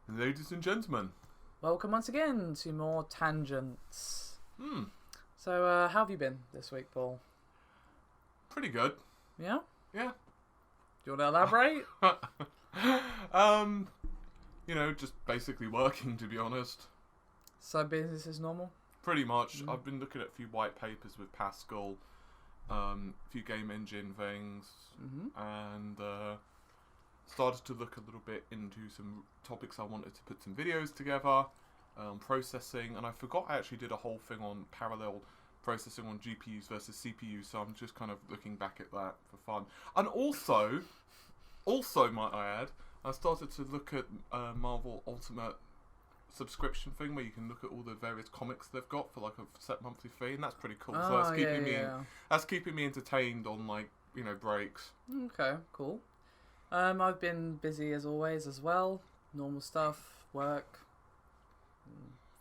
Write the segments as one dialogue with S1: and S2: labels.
S1: Ladies and gentlemen.
S2: Welcome once again to more tangents. So, how have you been this week, Paul?
S1: Pretty good.
S2: Yeah?
S1: Yeah.
S2: Do you want to elaborate?
S1: Just basically working, to be honest.
S2: So, business as normal?
S1: Pretty much. I've been looking at a few white papers with Pascal, a few game engine things, and started to look a little bit into some topics I wanted to put some videos together, processing, and I forgot I actually did a whole thing on parallel processing on GPUs versus CPUs, so I'm just kind of looking back at that for fun. And also might I add, I started to look at Marvel Ultimate subscription thing where you can look at all the various comics they've got for like a set monthly fee, and that's pretty cool. So that's keeping that's keeping me entertained on breaks.
S2: Okay, cool. I've been busy as always as well. Normal stuff, work,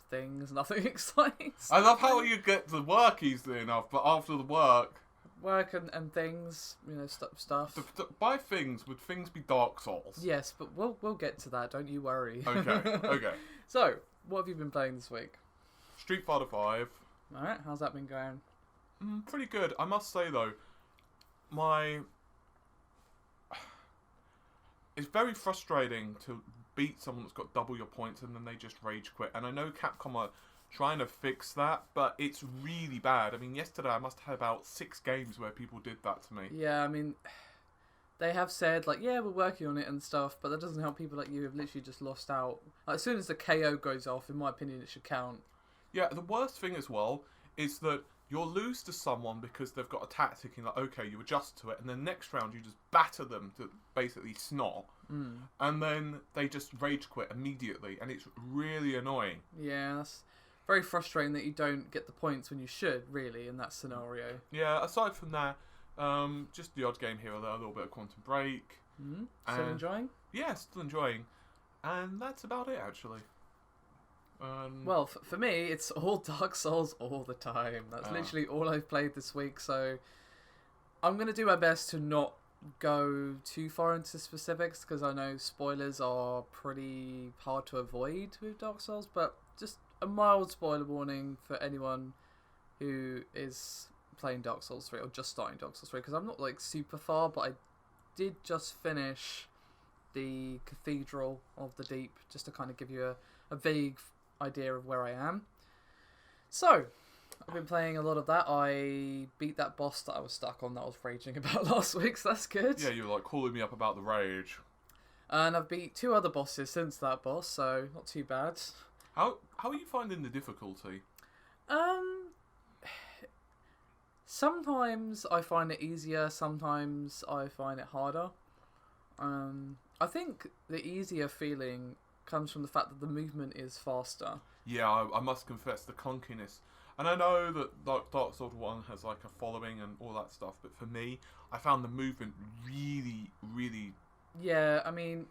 S2: things, nothing exciting.
S1: I love how you get the work easily enough, but after the work
S2: and things, stuff.
S1: By things, would things be Dark Souls?
S2: Yes, but we'll get to that. Don't you worry.
S1: Okay.
S2: So, what have you been playing this week?
S1: Street Fighter 5.
S2: All right, how's that been going?
S1: Pretty good. I must say though, it's very frustrating to beat someone that's got double your points and then they just rage quit. And I know Capcom are trying to fix that, but it's really bad. I mean, yesterday I must have had about 6 games where people did that to me.
S2: Yeah, I mean, they have said, we're working on it and stuff, but that doesn't help people like you who have literally just lost out. As soon as the KO goes off, in my opinion, it should count.
S1: Yeah, the worst thing as well is that you'll lose to someone because they've got a tactic and okay, you adjust to it, and then next round you just batter them to basically snot, and then they just rage quit immediately, and it's really annoying.
S2: Yeah, that's very frustrating that you don't get the points when you should, really, in that scenario.
S1: Yeah, aside from that, just the odd game here or there, a little bit of Quantum Break.
S2: Still enjoying?
S1: Yeah, still enjoying. And that's about it, actually.
S2: Well, for me, it's all Dark Souls all the time. That's literally all I've played this week, so I'm going to do my best to not go too far into specifics, because I know spoilers are pretty hard to avoid with Dark Souls, but just a mild spoiler warning for anyone who is playing Dark Souls 3, or just starting Dark Souls 3, because I'm not super far, but I did just finish the Cathedral of the Deep, just to kind of give you a vague idea of where I am. So, I've been playing a lot of that. I beat that boss that I was stuck on that I was raging about last week, so that's good.
S1: Yeah, you were calling me up about the rage.
S2: And I've beat 2 other bosses since that boss, so not too bad.
S1: How are you finding the difficulty?
S2: Sometimes I find it easier, sometimes I find it harder. I think the easier feeling comes from the fact that the movement is faster.
S1: Yeah, I must confess the clunkiness. And I know that Dark Souls 1 has a following and all that stuff, but for me, I found the movement really, really...
S2: Yeah, I mean,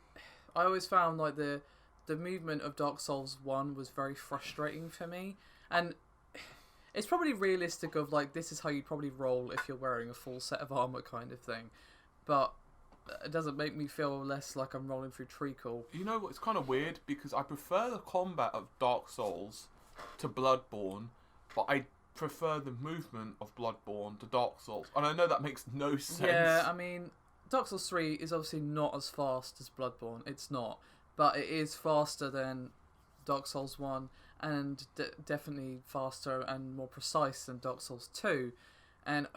S2: I always found the movement of Dark Souls 1 was very frustrating for me. And it's probably realistic of this is how you'd probably roll if you're wearing a full set of armor kind of thing. But it doesn't make me feel less like I'm rolling through treacle.
S1: You know what? It's kind of weird because I prefer the combat of Dark Souls to Bloodborne, but I prefer the movement of Bloodborne to Dark Souls. And I know that makes no sense.
S2: Yeah, I mean, Dark Souls 3 is obviously not as fast as Bloodborne. It's not. But it is faster than Dark Souls 1 and definitely faster and more precise than Dark Souls 2. And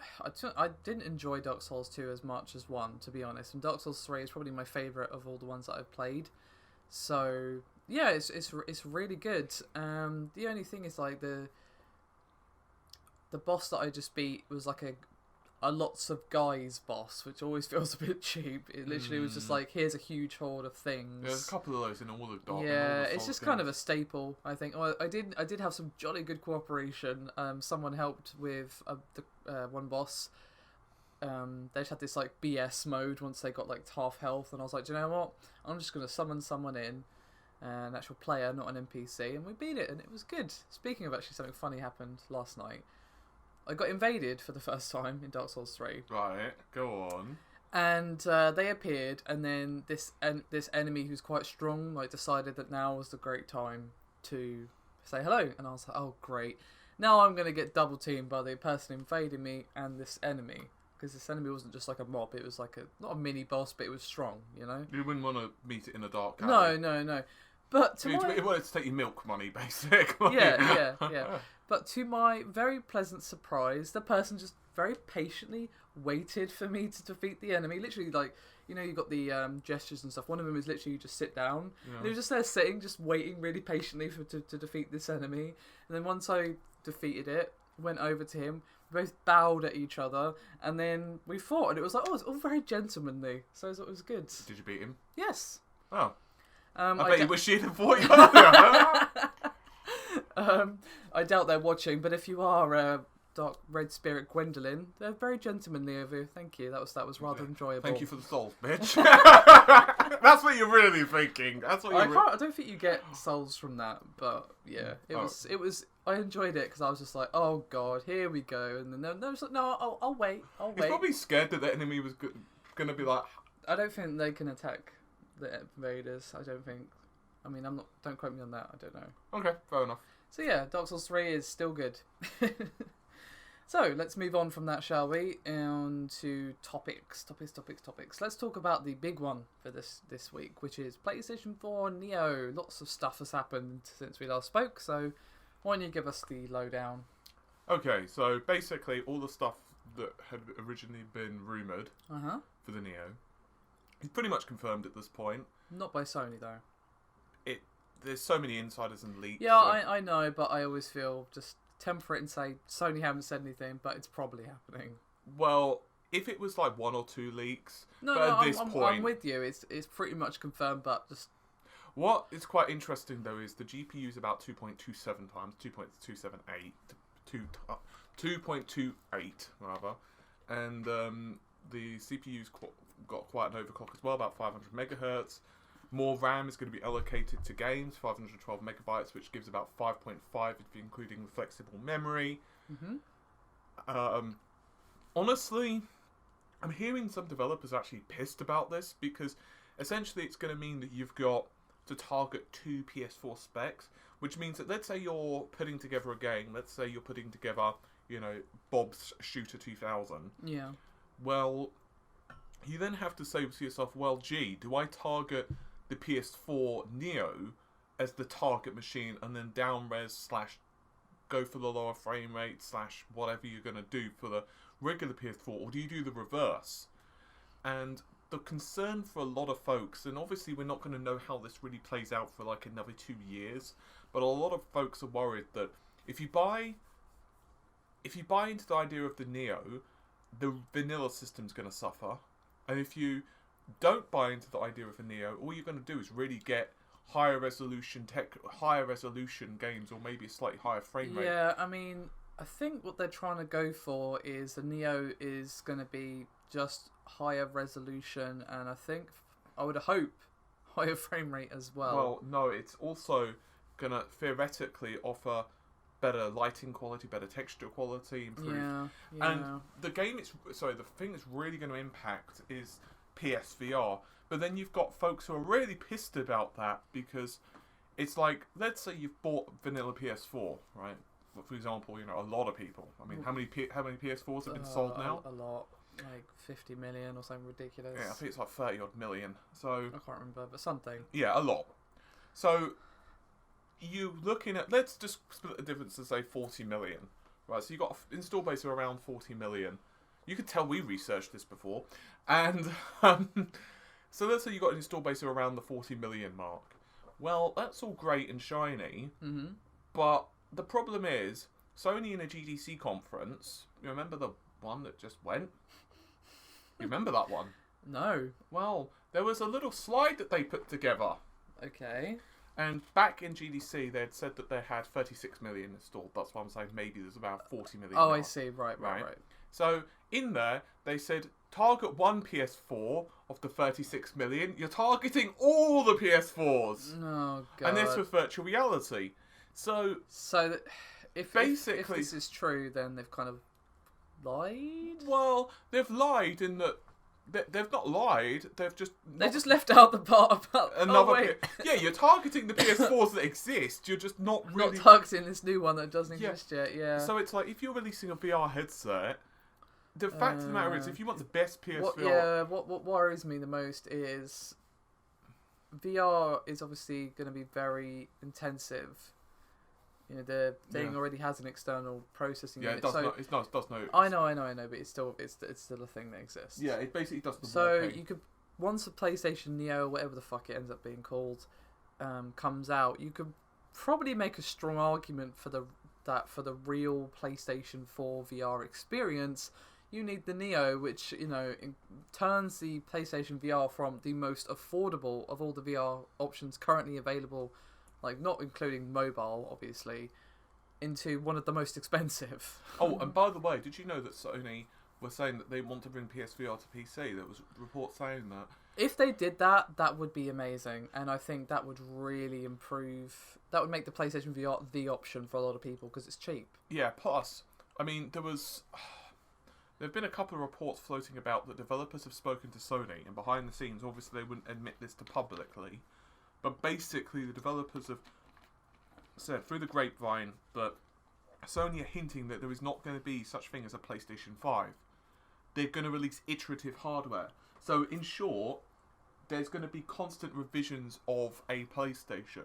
S2: I didn't enjoy Dark Souls 2 as much as 1, to be honest. And Dark Souls 3 is probably my favourite of all the ones that I've played. So, yeah, it's really good. The only thing is, the boss that I just beat was a lots of guys boss, which always feels a bit cheap. It literally was just here's a huge horde of things.
S1: Yeah, there's a couple of those in all the Dark.
S2: Yeah, it's just kind of a staple, I think. Oh, I did have some jolly good cooperation. Someone helped with the one boss. They just had this BS mode once they got half health, and I was like, do you know what? I'm just gonna summon someone in, an actual player, not an NPC, and we beat it, and it was good. Speaking of actually something funny happened last night. I got invaded for the first time in Dark Souls 3.
S1: Right, go on.
S2: And they appeared, and then this enemy who's quite strong decided that now was the great time to say hello. And I was like, oh great, now I'm gonna get double teamed by the person invading me and this enemy, because this enemy wasn't just like a mob; it was like not a mini boss, but it was strong. You
S1: wouldn't want to meet it in a dark alley.
S2: No. But
S1: it wanted to take your milk money, basically.
S2: Yeah. But to my very pleasant surprise, the person just very patiently waited for me to defeat the enemy. Literally, you got the gestures and stuff. One of them is literally you just sit down. Yeah. And he was just there sitting, just waiting really patiently to defeat this enemy. And then once I defeated it, went over to him, we both bowed at each other, and then we fought. And it was like, it's all very gentlemanly. So it was good.
S1: Did you beat him?
S2: Yes.
S1: Oh. I bet you wish you'd have fought you earlier.
S2: I doubt they're watching, but if you are Dark Red Spirit Gwendolyn, they're very gentlemanly of you. Thank you. That was rather enjoyable.
S1: Thank you for the souls, bitch. That's what you're really thinking. That's what
S2: I don't think you get souls from that, but yeah, it was. I enjoyed it because I was just like, oh god, here we go, and then there was like, no, I'll wait.
S1: He's probably scared that the enemy was gonna be like.
S2: I don't think they can attack the invaders. I don't think. I mean, I'm not. Don't quote me on that. I don't know.
S1: Okay, fair enough.
S2: So yeah, Dark Souls 3 is still good. So let's move on from that, shall we? On to topics. Let's talk about the big one for this week, which is PlayStation 4 Neo. Lots of stuff has happened since we last spoke. So why don't you give us the lowdown?
S1: Okay, so basically all the stuff that had originally been rumoured for the Neo is pretty much confirmed at this point.
S2: Not by Sony though.
S1: There's so many insiders and leaks.
S2: Yeah, so. I know, but I always feel just temper it and say Sony haven't said anything, but it's probably happening.
S1: Well, if it was like 1 or 2 leaks,
S2: I'm with you. It's pretty much confirmed, but just
S1: what is quite interesting though is the GPU is about 2.27 times, 2.28 rather, and the CPU's got quite an overclock as well, about 500 megahertz. More RAM is going to be allocated to games, 512 megabytes, which gives about 5.5 if you're including flexible memory. Honestly, I'm hearing some developers actually pissed about this because essentially it's going to mean that you've got to target 2 PS4 specs, which means that let's say you're putting together a game, let's say you're putting together, Bob's Shooter 2000.
S2: Yeah.
S1: Well, you then have to say to yourself, well, gee, do I target the PS4 Neo as the target machine and then down-res / go for the lower frame rate / whatever you're going to do for the regular PS4, or do you do the reverse? And the concern for a lot of folks, and obviously we're not going to know how this really plays out for like another 2 years, but a lot of folks are worried that if you buy into the idea of the Neo, the vanilla system's going to suffer, and if you don't buy into the idea of a Neo, all you're going to do is really get higher resolution games, or maybe a slightly higher frame rate.
S2: Yeah, I mean, I think what they're trying to go for is the Neo is going to be just higher resolution, and I would hope higher frame rate as well.
S1: Well, no, it's also going to theoretically offer better lighting quality, better texture quality, improved.
S2: Yeah.
S1: And the thing that's really going to impact is PSVR. But then you've got folks who are really pissed about that because it's like, let's say you've bought vanilla PS4, right? For example, a lot of people. I mean, how many PS4s have been sold now?
S2: A lot. Like 50 million or something ridiculous.
S1: Yeah, I think it's like 30 odd million. So
S2: I can't remember, but something.
S1: Yeah, a lot. So you looking at, let's just split the difference to say 40 million, right? So you got an install base of around 40 million. You could tell we researched this before, and so let's say you got an install base of around the 40 million mark. Well, that's all great and shiny, but the problem is Sony in a GDC conference. You remember the one that just went? You remember that one?
S2: No.
S1: Well, there was a little slide that they put together.
S2: Okay.
S1: And back in GDC, they had said that they had 36 million installed. That's why I'm saying maybe there's about 40 million.
S2: Oh,
S1: now.
S2: I see. Right.
S1: So in there, they said target one PS4 of the 36 million. You're targeting all the PS4s.
S2: Oh, God.
S1: And this with virtual reality. So
S2: if this is true, then they've kind of lied?
S1: Well, they've lied in that they've not lied. They've just
S2: left out the part about
S1: another.
S2: Oh, wait.
S1: Yeah, you're targeting the PS4s that exist. You're just not really
S2: targeting this new one that doesn't exist yet. Yeah.
S1: So it's like if you're releasing a VR headset, the fact of the matter is, if you want the best PSVR,
S2: what worries me the most is VR is obviously going to be very intensive. You know, the thing already has an external processing unit.
S1: It does know.
S2: I know, but it's still a thing that exists.
S1: Yeah, it basically does the
S2: So you could, once a PlayStation Neo, whatever the fuck it ends up being called, comes out, you could probably make a strong argument for the real PlayStation 4 VR experience. You need the Neo, which, you know, turns the PlayStation VR from the most affordable of all the VR options currently available, like not including mobile, obviously, into one of the most expensive.
S1: Oh, and by the way, did you know that Sony were saying that they want to bring PSVR to PC? There was reports saying that.
S2: If they did that, that would be amazing, and I think that would really improve. That would make the PlayStation VR the option for a lot of people because it's cheap.
S1: Yeah. Plus, I mean, there've been a couple of reports floating about that developers have spoken to Sony, and behind the scenes, obviously they wouldn't admit this to publicly, but basically the developers have said through the grapevine that Sony are hinting that there is not going to be such thing as a PlayStation 5. They're going to release iterative hardware. So in short, there's going to be constant revisions of a PlayStation.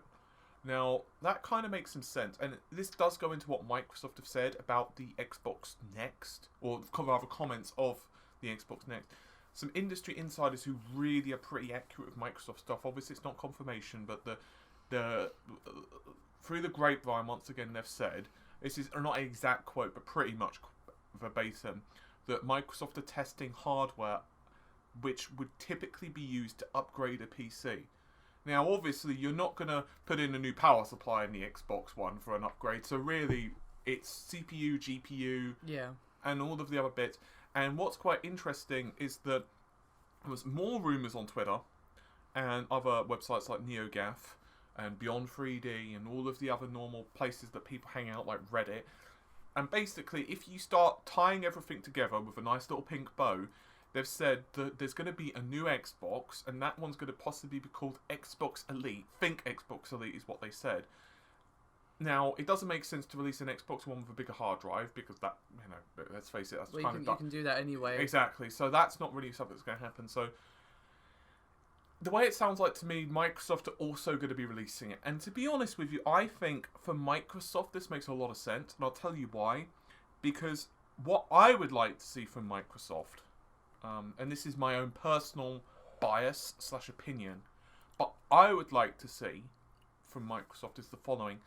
S1: Now, that kind of makes some sense, and this does go into what Microsoft have said about the Xbox Next, or rather comments of the Xbox Next. Some industry insiders who really are pretty accurate with Microsoft stuff. Obviously, it's not confirmation, but the through the grapevine, once again, they've said, this is not an exact quote, but pretty much verbatim, that Microsoft are testing hardware which would typically be used to upgrade a PC. Now, obviously, you're not going to put in a new power supply in the Xbox One for an upgrade, so really, it's CPU, GPU, and all of the other bits. And what's quite interesting is that there was more rumours on Twitter and other websites like NeoGAF and Beyond 3D and all of the other normal places that people hang out, like Reddit. And basically, if you start tying everything together with a nice little pink bow, they've said that there's going to be a new Xbox, and that one's going to possibly be called Xbox Elite. Think Xbox Elite is what they said. Now, it doesn't make sense to release an Xbox One with a bigger hard drive, because that, you know, let's face it, that's
S2: you can do that anyway.
S1: Exactly, so that's not really something that's going to happen. So, the way it sounds like to me, Microsoft are also going to be releasing it. And to be honest with you, I think for Microsoft this makes a lot of sense, and I'll tell you why. Because what I would like to see from Microsoft, and this is my own personal bias / opinion, but I would like to see from Microsoft is the following: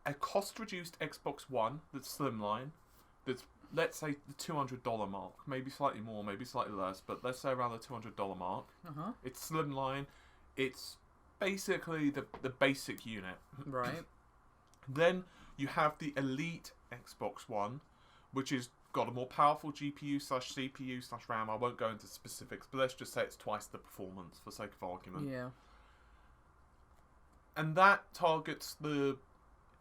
S1: a cost-reduced Xbox One that's slimline, that's, let's say, the $200 mark, maybe slightly more, maybe slightly less, but let's say around the $200 mark. It's slimline. It's basically the basic unit.
S2: Right.
S1: Then you have the Elite Xbox One, which is got a more powerful GPU / CPU / RAM. I won't go into specifics, but let's just say it's twice the performance for sake of argument.
S2: Yeah.
S1: And that targets the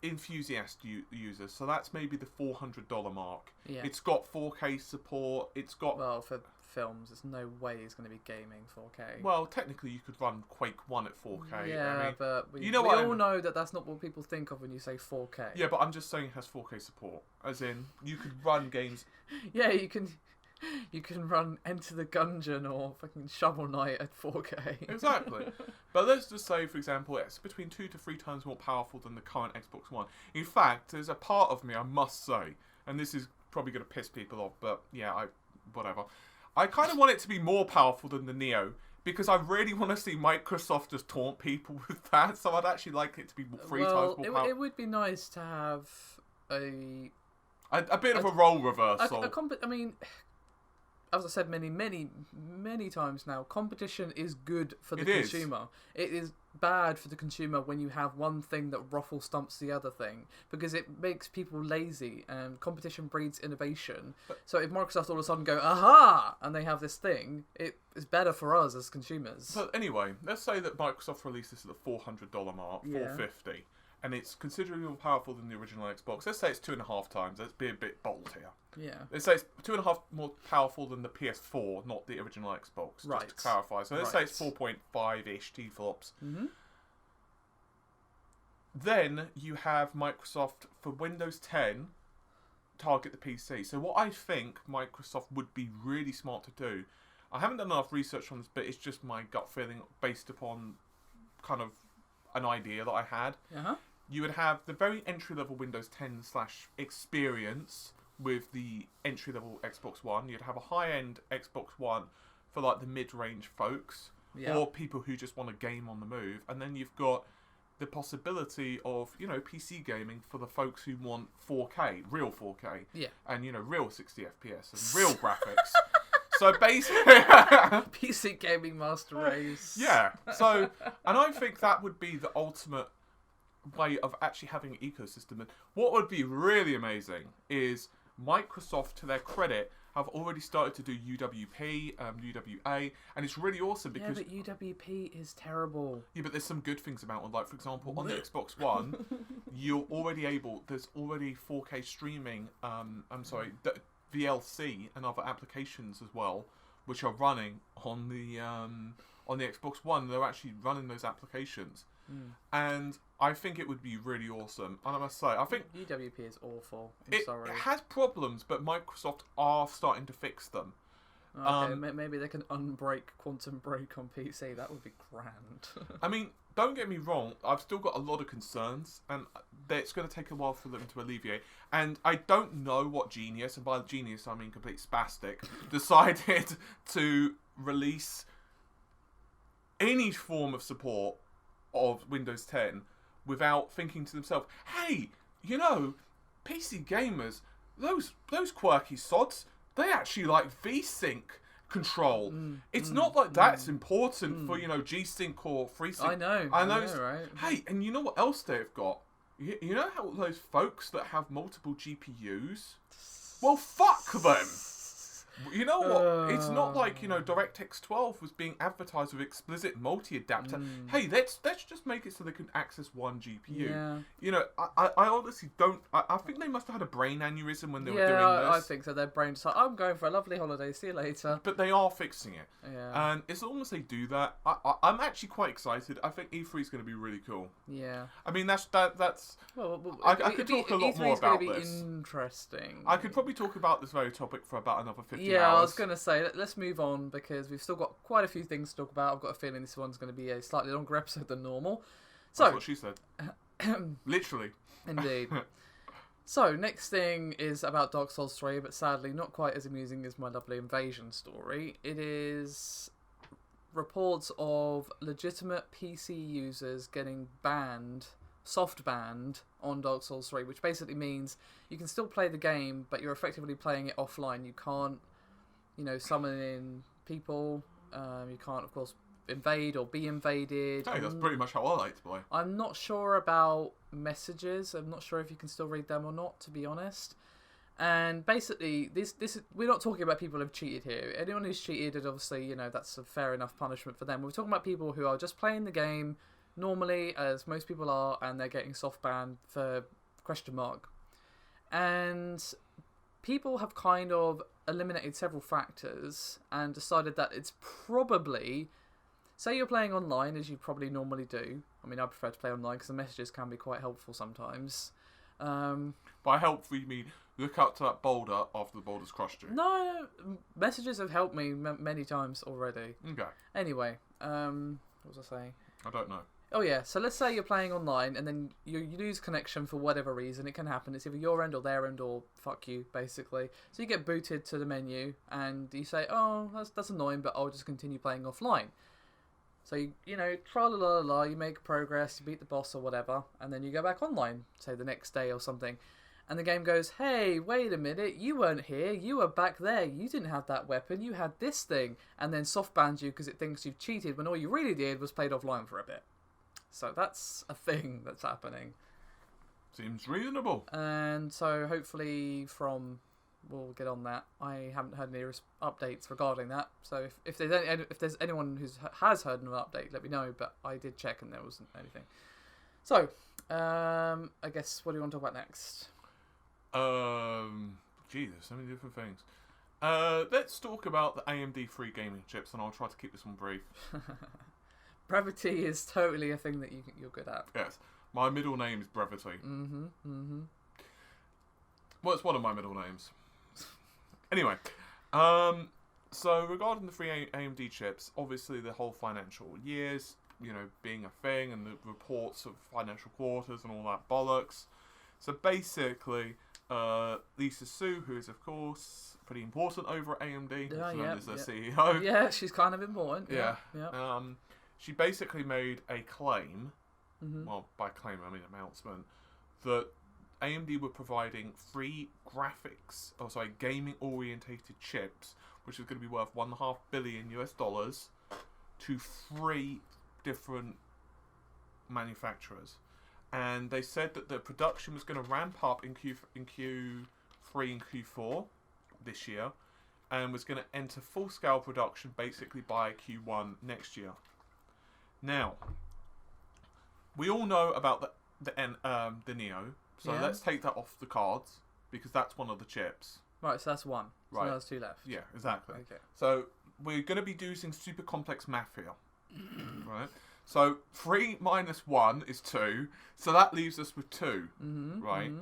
S1: enthusiast users, so that's maybe the $400 mark.
S2: Yeah.
S1: It's got 4K support. It's got
S2: for films, there's no way it's going to be gaming 4K.
S1: Well, technically, you could run Quake 1 at 4K.
S2: Yeah,
S1: I mean,
S2: but we
S1: all
S2: know that that's not what people think of when you say 4K.
S1: Yeah, but I'm just saying it has 4K support, as in you could run games.
S2: Yeah, you can run Enter the Gungeon or fucking Shovel Knight at 4K.
S1: Exactly. But let's just say, for example, it's between 2 to 3 times more powerful than the current Xbox One. In fact, there's a part of me, I must say, and this is probably going to piss people off, but yeah, whatever. I kind of want it to be more powerful than the Neo, because I really want to see Microsoft just taunt people with that, so I'd actually like it to be 3 times more powerful.
S2: It would be nice to have a
S1: bit of a role reversal.
S2: I mean, as I said many times now, competition is good for the consumer. It is bad for the consumer when you have one thing that ruffle stumps the other thing, because it makes people lazy, and competition breeds innovation. So if Microsoft all of a sudden go, aha, and they have this thing, it is better for us as consumers.
S1: But anyway, let's say that Microsoft releases at the $400 mark, $450, and it's considerably more powerful than the original Xbox. Let's say it's 2.5 times. Let's be a bit bold here.
S2: Yeah.
S1: Let's say it's 2.5 more powerful than the PS4, not the original Xbox.
S2: Right.
S1: Just to clarify. So let's say it's 4.5-ish teraflops.
S2: Mm-hmm.
S1: Then you have Microsoft for Windows 10 target the PC. So what I think Microsoft would be really smart to do, I haven't done enough research on this, but it's just my gut feeling based upon kind of an idea that I had.
S2: Uh-huh.
S1: You would have the very entry-level Windows 10 / experience with the entry-level Xbox One. You'd have a high-end Xbox One for like the mid-range folks, or people who just want a game on the move. And then you've got the possibility of, you know, PC gaming for the folks who want 4K, real 4K, and, you know, real 60 FPS and real graphics. So basically,
S2: PC gaming master race.
S1: Yeah. So, and I think that would be the ultimate way of actually having an ecosystem. And what would be really amazing is Microsoft, to their credit, have already started to do UWP, UWA, and it's really awesome because...
S2: Yeah, but UWP is terrible.
S1: Yeah, but there's some good things about it. Like, for example, on the Xbox One, you're already able... There's already 4K streaming, VLC and other applications as well, which are running on the Xbox One. They're actually running those applications. And I think it would be really awesome. And I must say, I think
S2: UWP is awful.
S1: It has problems, but Microsoft are starting to fix them.
S2: Okay, maybe they can unbreak Quantum Break on PC. That would be grand.
S1: I mean, don't get me wrong. I've still got a lot of concerns, and it's going to take a while for them to alleviate. And I don't know what genius, and by genius I mean complete spastic, decided to release any form of support of Windows 10 without thinking to themselves, hey, you know, PC gamers, those quirky sods, they actually like VSync control. It's not like that's important for, you know, G-Sync or FreeSync.
S2: I know, right?
S1: Hey, and you know what else they've got? You know how those folks that have multiple GPUs? Well, fuck them! You know what? It's not like, you know, DirectX 12 was being advertised with explicit multi-adapter. Hey, let's just make it so they can access one GPU.
S2: Yeah.
S1: You know, I honestly don't... I think they must have had a brain aneurysm when they were doing this.
S2: Yeah, I think so. Their brain's like, I'm going for a lovely holiday. See you later.
S1: But they are fixing it.
S2: Yeah.
S1: And as long as they do that, I'm actually quite excited. I think E3 is going to be really cool.
S2: Yeah.
S1: I mean, that's... Well, I could talk a lot more about this.
S2: It's interesting.
S1: I could probably talk about this very topic for about another 50 hours.
S2: Yeah, I was going to say, let's move on because we've still got quite a few things to talk about. I've got a feeling this one's going to be a slightly longer episode than normal.
S1: That's what she said. Literally.
S2: Indeed. So, next thing is about Dark Souls 3, but sadly not quite as amusing as my lovely Invasion story. It is reports of legitimate PC users getting banned, soft banned, on Dark Souls 3, which basically means you can still play the game, but you're effectively playing it offline. You can't, you know, summon in people. You can't, of course, invade or be invaded.
S1: Hey, that's pretty much how I like to play.
S2: I'm not sure about messages. I'm not sure if you can still read them or not, to be honest. And basically, this we're not talking about people who've cheated here. Anyone who's cheated, obviously, you know, that's a fair enough punishment for them. We're talking about people who are just playing the game normally, as most people are, and they're getting soft banned for ? And people have kind of eliminated several factors and decided that it's probably, say you're playing online, as you probably normally do. I mean, I prefer to play online because the messages can be quite helpful sometimes.
S1: By helpful, you mean look up to that boulder after the boulder's crushed you?
S2: No, messages have helped me many times already.
S1: Okay.
S2: Anyway, what was I saying?
S1: I don't know.
S2: Oh yeah, so let's say you're playing online and then you lose connection for whatever reason. It can happen. It's either your end or their end or fuck you, basically. So you get booted to the menu and you say, oh, that's annoying, but I'll just continue playing offline. So, you know, tra-la-la-la-la, you make progress, you beat the boss or whatever, and then you go back online, say the next day or something. And the game goes, hey, wait a minute, you weren't here, you were back there, you didn't have that weapon, you had this thing. And then soft bans you because it thinks you've cheated when all you really did was played offline for a bit. So that's a thing that's happening.
S1: Seems reasonable.
S2: And so hopefully we'll get on that. I haven't heard any updates regarding that. So if there's anyone who has heard an update, let me know. But I did check and there wasn't anything. So I guess, what do you want to talk about next?
S1: Jesus, so many different things. Let's talk about the AMD free gaming chips, and I'll try to keep this one brief.
S2: Brevity is totally a thing that you're good at.
S1: Yes. My middle name is Brevity. Well, it's one of my middle names. Anyway, so regarding the free AMD chips, obviously the whole financial years, being a thing, and the reports of financial quarters and all that bollocks. So basically, Lisa Su, who is of course pretty important over at AMD, known as their CEO.
S2: Yeah, she's kind of important. Yeah.
S1: She basically made a claim, well, by claim I mean announcement, that AMD were providing free gaming-orientated chips, which is going to be worth $1.5 billion to 3 different manufacturers. And they said that the production was going to ramp up in Q3 and Q4 this year, and was going to enter full-scale production basically by Q1 next year. Now, we all know about the Neo, so let's take that off the cards, because that's one of the chips.
S2: Right, so that's one. So
S1: right.
S2: there's 2 left.
S1: Yeah, exactly.
S2: Okay.
S1: So we're going to be using super complex math here. Right? So 3 minus 1 is 2, so that leaves us with 2, right?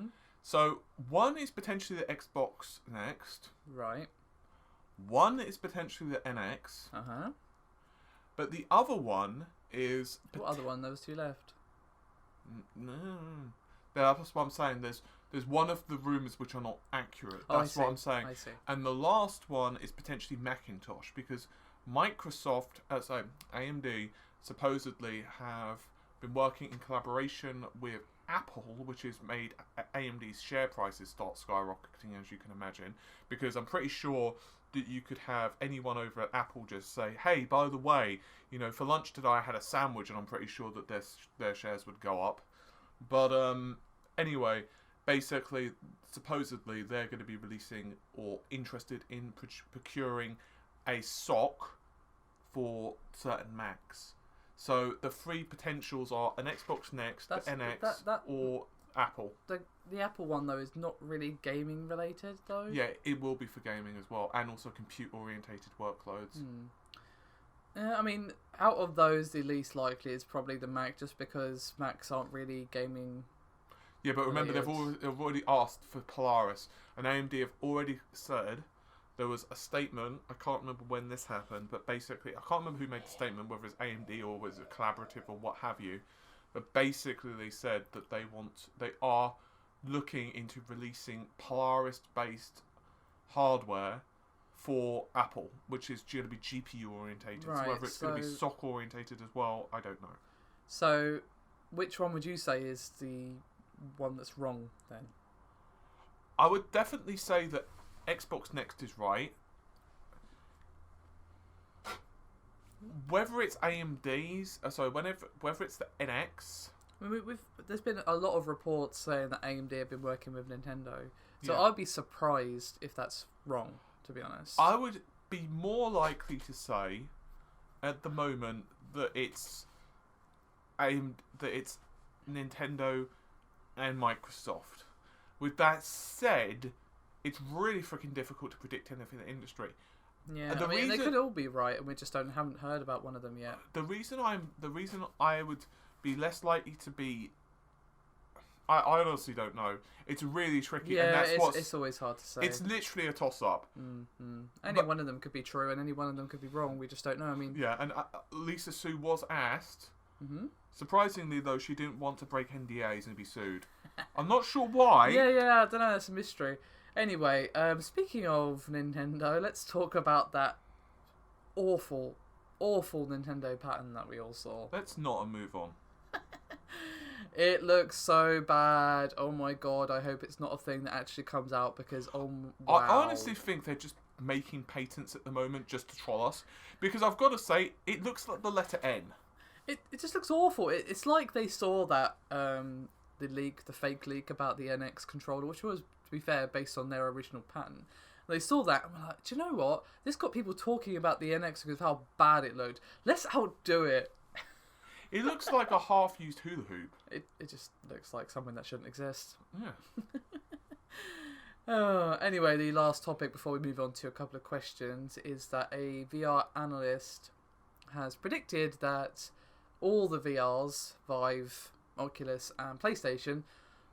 S1: So 1 is potentially the Xbox Next.
S2: Right.
S1: 1 is potentially the NX. But the other one is...
S2: What other one? There was 2 left.
S1: No. That's what I'm saying. There's one of the rumours which are not accurate. That's what I'm saying.
S2: I see.
S1: And the last one is potentially Macintosh, because Microsoft, AMD, supposedly have been working in collaboration with Apple, which has made AMD's share prices start skyrocketing, as you can imagine, because I'm pretty sure that you could have anyone over at Apple just say, hey, by the way, for lunch today I had a sandwich, and I'm pretty sure that their shares would go up. But anyway, basically, supposedly they're going to be releasing or interested in procuring a SoC for certain Macs. So the 3 potentials are an Xbox Next, the NX, or Apple.
S2: The Apple one, though, is not really gaming related, though.
S1: Yeah, it will be for gaming as well, and also compute-orientated workloads.
S2: I mean, out of those, the least likely is probably the Mac, just because Macs aren't really gaming.
S1: Yeah, but remember, they've already asked for Polaris, and AMD have already said. There was a statement, I can't remember when this happened, but basically, I can't remember who made the statement, whether it's AMD or was it collaborative or what have you, but basically they said that they are looking into releasing Polaris-based hardware for Apple, which is going to be GPU orientated.
S2: Right,
S1: so whether it's going to be SoC orientated as well, I don't know.
S2: So, which one would you say is the one that's wrong, then?
S1: I would definitely say that Xbox Next is right. Whether it's AMD's, whether it's the NX.
S2: I mean, there's been a lot of reports saying that AMD have been working with Nintendo, so I'd be surprised if that's wrong, to be honest.
S1: I would be more likely to say, at the moment, that it's Nintendo and Microsoft. With that said, it's really freaking difficult to predict anything in the industry.
S2: Yeah, they could all be right, and we just haven't heard about one of them yet.
S1: The reason I would be less likely to be, I honestly don't know. It's really tricky.
S2: Yeah,
S1: and
S2: it's always hard to say.
S1: It's literally a toss-up.
S2: Any one of them could be true, and any one of them could be wrong. We just don't know. I mean,
S1: yeah, and Lisa Su was asked. Surprisingly, though, she didn't want to break NDAs and be sued. I'm not sure why.
S2: Yeah, I don't know. That's a mystery. Anyway, speaking of Nintendo, let's talk about that awful Nintendo pattern that we all saw.
S1: Let's not move on.
S2: It looks so bad. Oh my god, I hope it's not a thing that actually comes out, because wow.
S1: I honestly think they're just making patents at the moment just to troll us. Because I've got to say, it looks like the letter N.
S2: It just looks awful. It's like they saw that the fake leak about the NX controller, which was, to be fair, based on their original patent. They saw that and were like, do you know what? This got people talking about the NX because of how bad it looked. Let's outdo it.
S1: It looks like a half-used hula hoop.
S2: It just looks like something that shouldn't exist.
S1: Yeah.
S2: Anyway, the last topic before we move on to a couple of questions is that a VR analyst has predicted that all the VRs, Vive, Oculus and PlayStation,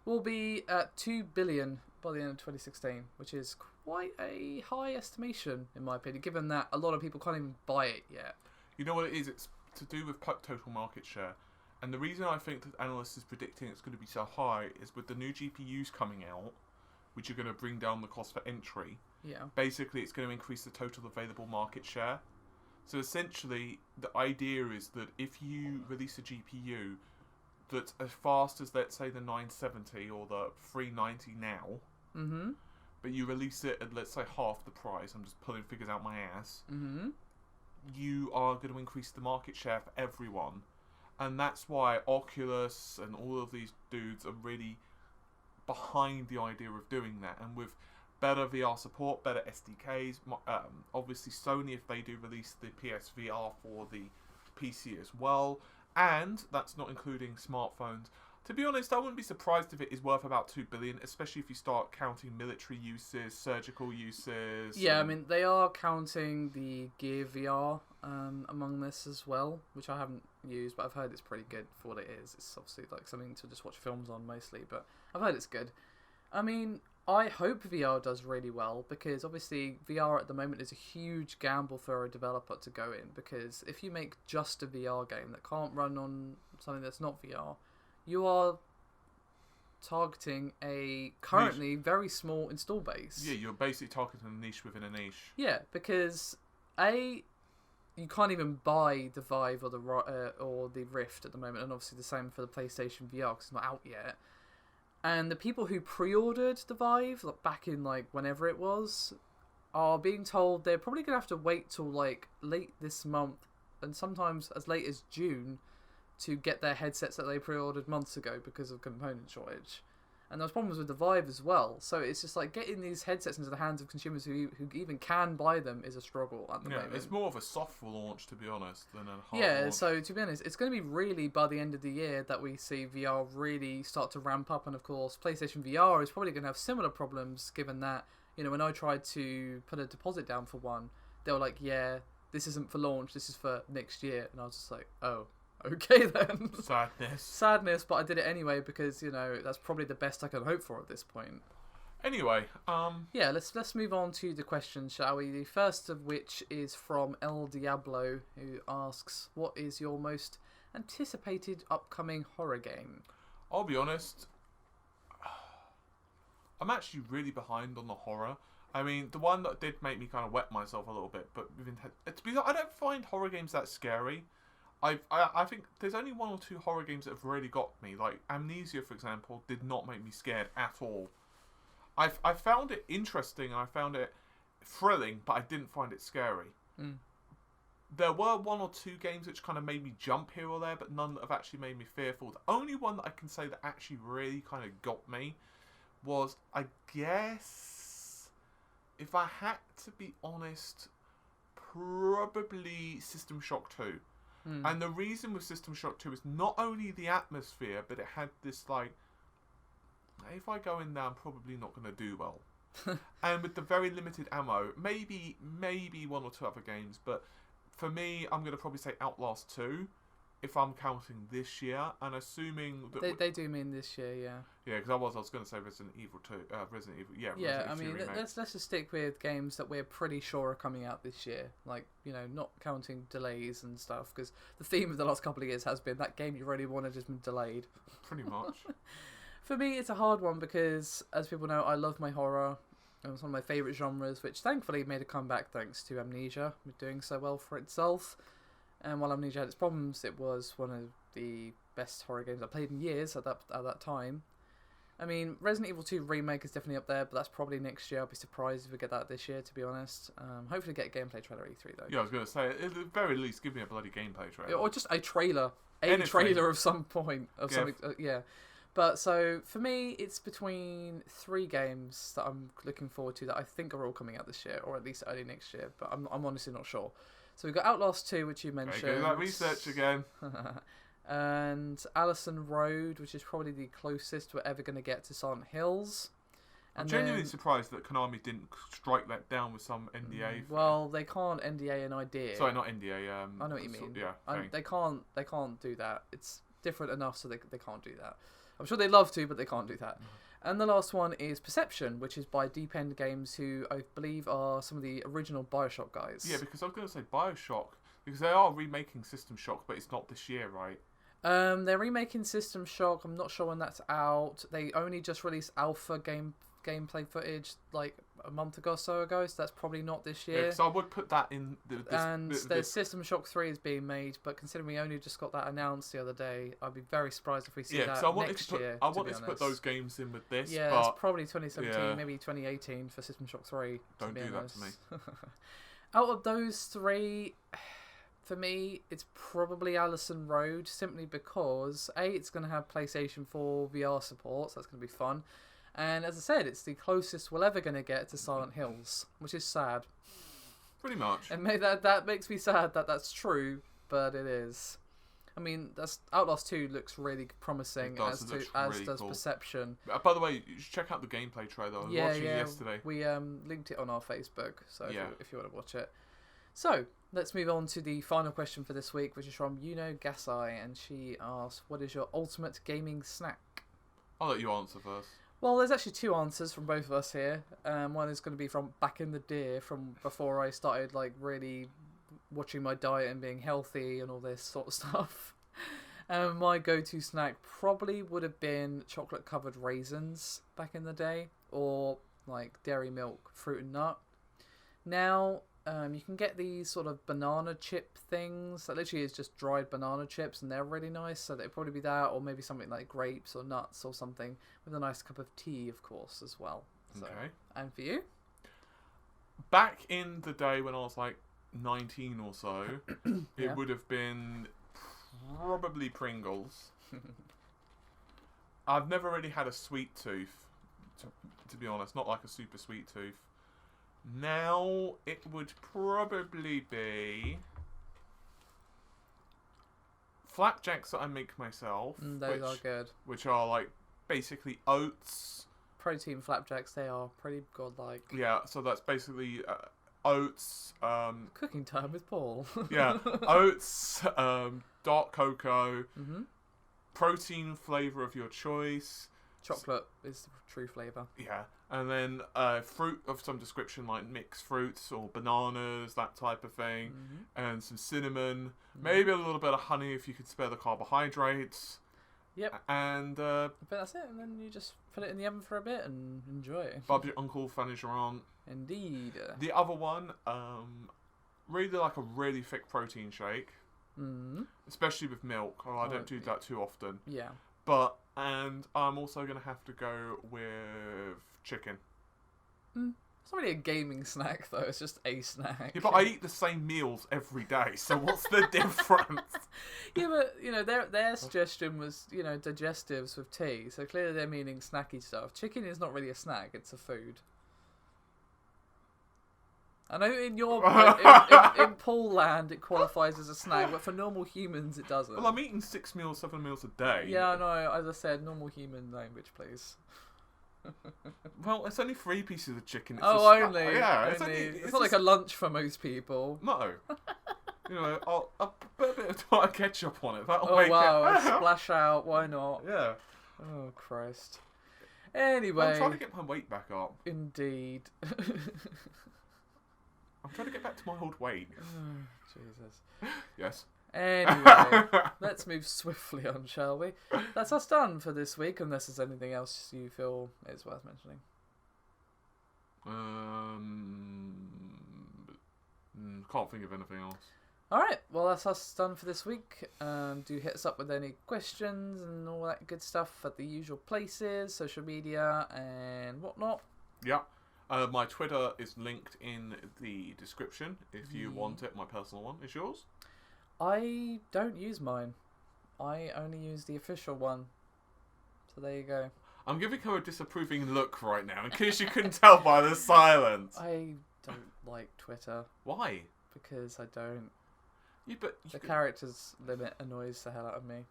S2: will be at 2 billion by the end of 2016, which is quite a high estimation in my opinion, given that a lot of people can't even buy it yet.
S1: You know what it is? It's to do with total market share. And the reason I think that analysts is predicting it's going to be so high is with the new GPUs coming out, which are going to bring down the cost for entry.
S2: Yeah.
S1: Basically, it's going to increase the total available market share. So essentially, the idea is that if you release a GPU that's as fast as, let's say, the 970 or the 390 now, but you release it at, let's say, half the price, I'm just pulling figures out my ass, you are going to increase the market share for everyone. And that's why Oculus and all of these dudes are really behind the idea of doing that. And with better VR support, better SDKs, obviously Sony, if they do release the PSVR for the PC as well, and that's not including smartphones. To be honest, I wouldn't be surprised if it is worth about 2 billion, especially if you start counting military uses, surgical uses.
S2: Yeah, I mean, they are counting the Gear VR among this as well, which I haven't used, but I've heard it's pretty good for what it is. It's obviously like something to just watch films on mostly, but I've heard it's good. I mean, I hope VR does really well, because obviously VR at the moment is a huge gamble for a developer to go in, because if you make just a VR game that can't run on something that's not VR, you are targeting a currently very small install base.
S1: Yeah, you're basically targeting a niche within a niche.
S2: Yeah, because you can't even buy the Vive or the Rift at the moment, and obviously the same for the PlayStation VR because it's not out yet. And the people who pre-ordered the Vive, like back in like whenever it was, are being told they're probably gonna have to wait till like late this month, and sometimes as late as June, to get their headsets that they pre-ordered months ago because of component shortage. And there's problems with the Vive as well. So it's just like getting these headsets into the hands of consumers who even can buy them is a struggle at the moment.
S1: It's more of a soft launch, to be honest, than a hard launch.
S2: So to be honest, it's going to be really by the end of the year that we see VR really start to ramp up. And of course, PlayStation VR is probably going to have similar problems, given that, you know, when I tried to put a deposit down for one, they were like, yeah, this isn't for launch, this is for next year. And I was just like, oh. Okay then. Sadness, but I did it anyway because, you know, that's probably the best I can hope for at this point.
S1: Anyway,
S2: yeah, let's move on to the questions, shall we? The first of which is from El Diablo, who asks, what is your most anticipated upcoming horror game?
S1: I'll be honest, I'm actually really behind on the horror. I mean, the one that did make me kind of wet myself a little bit, but I don't find horror games that scary. I think there's only one or two horror games that have really got me. Like Amnesia, for example, did not make me scared at all. I found it interesting and I found it thrilling, but I didn't find it scary. There were one or two games which kind of made me jump here or there, but none that have actually made me fearful. The only one that I can say that actually really kind of got me was, I guess, if I had to be honest, probably System Shock 2. And the reason with System Shock 2 is not only the atmosphere, but it had this like, if I go in there, I'm probably not going to do well. And with the very limited ammo, maybe one or two other games, but for me, I'm going to probably say Outlast 2, if I'm counting this year, and assuming that
S2: they do mean this year, yeah.
S1: Yeah, because I was going to say Resident Evil 2, Resident Evil, yeah.
S2: Yeah,
S1: Resident Evil 2 remake.
S2: let's just stick with games that we're pretty sure are coming out this year, like, you know, not counting delays and stuff, because the theme of the last couple of years has been that game you really wanted has been delayed.
S1: Pretty much.
S2: For me, it's a hard one because, as people know, I love my horror. It's one of my favourite genres, which thankfully made a comeback thanks to Amnesia, doing so well for itself. And while Amnesia had its problems, it was one of the best horror games I played in years at that time. I mean, Resident Evil 2 Remake is definitely up there, but that's probably next year. I'll be surprised if we get that this year, to be honest. Hopefully get a gameplay trailer at E3, though.
S1: Yeah, I was going to say, at the very least, give me a bloody gameplay trailer.
S2: Or just a trailer. Trailer of some point. Something. Yeah. But so, for me, it's between 3 games that I'm looking forward to that I think are all coming out this year, or at least early next year, but I'm honestly not sure. So we've got Outlast 2, which you mentioned.
S1: Okay, that research again.
S2: and Allison Road, which is probably the closest we're ever going to get to Silent Hills.
S1: I'm genuinely surprised that Konami didn't strike that down with some NDA.
S2: Well, they can't NDA an idea.
S1: Sorry, not NDA.
S2: I know what you mean.
S1: Yeah,
S2: they can't do that. It's different enough so they can't do that. I'm sure they'd love to, but they can't do that. And the last one is Perception, which is by Deep End Games, who I believe are some of the original Bioshock guys.
S1: Yeah, because I was going to say Bioshock, because they are remaking System Shock, but it's not this year, right?
S2: They're remaking System Shock. I'm not sure when that's out. They only just released alpha gameplay footage like a month ago or so ago, so that's probably not this year.
S1: Yeah, so I would put that in
S2: there's System Shock 3 is being made, but considering we only just got that announced the other day, I'd be very surprised if we see that next year.
S1: I wanted to put those games in with this.
S2: Yeah,
S1: but
S2: it's probably 2017, maybe 2018 for System Shock 3.
S1: Don't do that to me.
S2: Out of those three, for me, it's probably Allison Road, simply because it's going to have PlayStation 4 VR support, so that's going to be fun. And as I said, it's the closest we're ever going to get to Silent Hills, which is sad.
S1: Pretty much.
S2: And that makes me sad that that's true, but it is. I mean, Outlast 2 looks really promising, as does cool. Perception.
S1: By the way, you should check out the gameplay trailer. I was watching it yesterday.
S2: We linked it on our Facebook, so if you want to watch it. So, let's move on to the final question for this week, which is from Yuno Gasai, and she asks, what is your ultimate gaming snack?
S1: I'll let you answer first.
S2: Well, there's actually two answers from both of us here. One is going to be from back in the day, from before I started like really watching my diet and being healthy and all this sort of stuff. My go-to snack probably would have been chocolate-covered raisins back in the day, or like dairy milk, fruit and nut. Now, you can get these sort of banana chip things that literally is just dried banana chips, and they're really nice, so they'd probably be that, or maybe something like grapes or nuts or something, with a nice cup of tea, of course, as well. So,
S1: okay.
S2: And for you?
S1: Back in the day when I was like 19 or so, it would have been probably Pringles. I've never really had a sweet tooth, to be honest, not like a super sweet tooth. Now, it would probably be flapjacks that I make myself.
S2: Those are good.
S1: Which are like basically oats.
S2: Protein flapjacks, they are pretty godlike.
S1: Yeah, so that's basically oats.
S2: Cooking time with Paul.
S1: Yeah, oats, dark cocoa, protein flavour of your choice.
S2: Chocolate is the true flavour.
S1: Yeah, and then fruit of some description, like mixed fruits or bananas, that type of thing, and some cinnamon, maybe a little bit of honey if you could spare the carbohydrates.
S2: Yep.
S1: And
S2: but that's it, and then you just put it in the oven for a bit and enjoy it.
S1: Bob your uncle, finish your aunt.
S2: Indeed.
S1: The other one, really like a really thick protein shake, especially with milk. I don't do that too often.
S2: Yeah.
S1: And I'm also going to have to go with chicken.
S2: It's not really a gaming snack, though. It's just a snack.
S1: Yeah, but I eat the same meals every day, so what's the difference?
S2: Yeah, but, their suggestion was, digestives with tea, so clearly they're meaning snacky stuff. Chicken is not really a snack, it's a food. I know in your in Paul land it qualifies as a snack, but for normal humans it doesn't.
S1: Well, I'm eating 6 meals, 7 meals a day.
S2: Yeah, I know. As I said, normal human language, please.
S1: Well, it's only 3 pieces of chicken. It's
S2: only.
S1: Yeah,
S2: only. It's not like a lunch for most people.
S1: No. I'll put a bit of tomato ketchup on it. That'll
S2: make it. Splash out. Why not?
S1: Yeah.
S2: Oh, Christ. Anyway.
S1: I'm trying to get my weight back up.
S2: Indeed.
S1: I'm trying to get back to my old weight.
S2: Oh, Jesus.
S1: Yes.
S2: Anyway, let's move swiftly on, shall we? That's us done for this week, unless there's anything else you feel is worth mentioning.
S1: Can't think of anything else.
S2: Alright, well that's us done for this week. Do hit us up with any questions and all that good stuff at the usual places, social media and whatnot.
S1: Yeah. My Twitter is linked in the description if you want it. My personal one is yours.
S2: I don't use mine. I only use the official one. So there you go.
S1: I'm giving her a disapproving look right now, in case you couldn't tell by the silence.
S2: I don't like Twitter.
S1: Why?
S2: Because I don't.
S1: Yeah, but
S2: the characters limit annoys the hell out of me.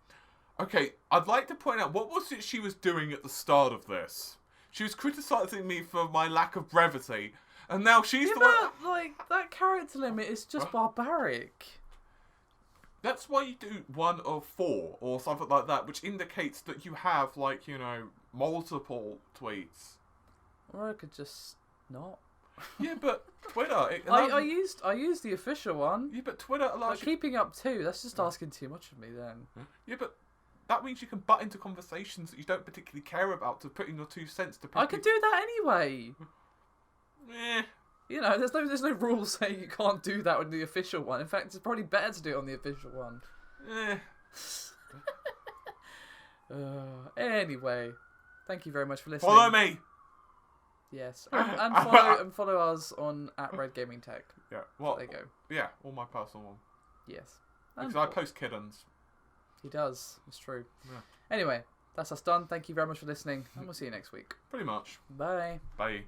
S1: Okay, I'd like to point out, what was it she was doing at the start of this? She was criticising me for my lack of brevity, and now she's the one...
S2: like, that character limit is just barbaric.
S1: That's why you do 1 of 4, or something like that, which indicates that you have, like, you know, multiple tweets.
S2: Or I could just not.
S1: Yeah, but Twitter...
S2: I used the official one.
S1: Yeah, but Twitter allows you...
S2: keeping up 2, that's just asking too much of me then.
S1: Yeah, but that means you can butt into conversations that you don't particularly care about to put in your 2 cents to...
S2: I could do that anyway.
S1: Eh.
S2: You know, there's no rules saying you can't do that on the official one. In fact, it's probably better to do it on the official one. Anyway, thank you very much for listening.
S1: Follow me!
S2: Yes, and follow us on @RedGamingTech.
S1: Yeah, well,
S2: there you go.
S1: Yeah, all my personal one.
S2: Yes.
S1: Because I post kittens.
S2: He does, it's true.
S1: Yeah.
S2: Anyway, that's us done. Thank you very much for listening, and we'll see you next week.
S1: Pretty much.
S2: Bye.
S1: Bye.